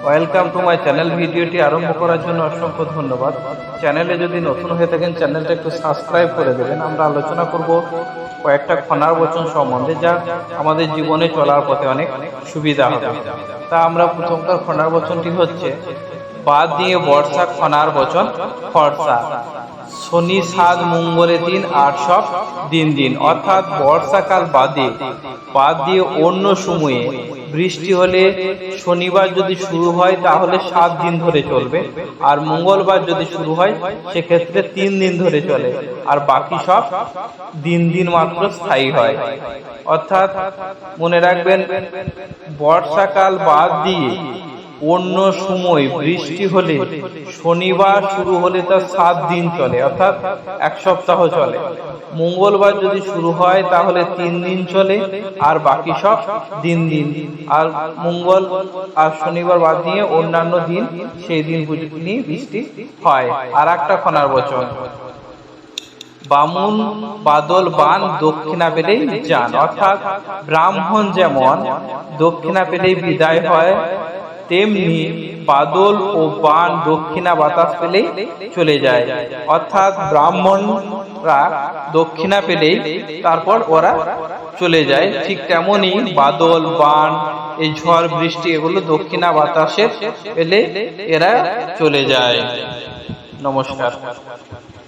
Welcome to my channel. ভিডিওটি আরম্ভ করার জন্য অসংখ্য ধন্যবাদ। চ্যানেলে যদি নতুন হয়ে থাকেন চ্যানেলটা একটু সাবস্ক্রাইব করে দেবেন। আমরা আলোচনা করব কয়েকটা খনার বচন সম্বন্ধে, যা আমাদের জীবনে চলার পথে অনেক সুবিধা হবে। তা আমরা প্রথমকার খনার বচনটি হচ্ছে, বাদ দিয়ে বর্ষা খনার বচন ফর্সা। শনি সাত মঙ্গলের দিন আর সব দিন দিন, অর্থাৎ বর্ষাকাল বাদ দিয়ে অন্য সময়ে বৃষ্টি হলে শনিবার যদি শুরু হয় তাহলে 7 দিন ধরে চলবে, আর মঙ্গলবার যদি শুরু হয় সেক্ষেত্রে 3 দিন ধরে চলে, আর বাকি সব দিন মাত্র স্থায়ী হয়। অর্থাৎ মনে রাখবেন, বর্ষাকাল বাদ দিয়ে অন্য সময় বৃষ্টি হলে শনিবার শুরু হলে তার 7 দিন চলে, অর্থাৎ 1 সপ্তাহ চলে। মঙ্গলবার যদি শুরু হয় তাহলে 3 দিন চলে, আর বাকি সব দিন। আর মঙ্গল আর শনিবার বাদ দিয়ে অন্যান্য দিন, সেই দিন নিয়ে বৃষ্টি হয়। আর একটা খনার বচন, বামুন বাদল বান দক্ষিণা পেলেই যান। অর্থাৎ ব্রাহ্মণ যেমন দক্ষিণা পেলেই বিদায় হয়, তেমনি বাদল ও বান দক্ষিণা বাতাস পেলেই চলে যায়। অর্থাৎ ব্রাহ্মণরা দক্ষিণা পেলেই তারপর ওরা চলে যায়, ঠিক তেমনি বাদল বান, এই ঝড় বৃষ্টি, এগুলো দক্ষিণা বাতাসের পেলে এরা চলে যায়। নমস্কার।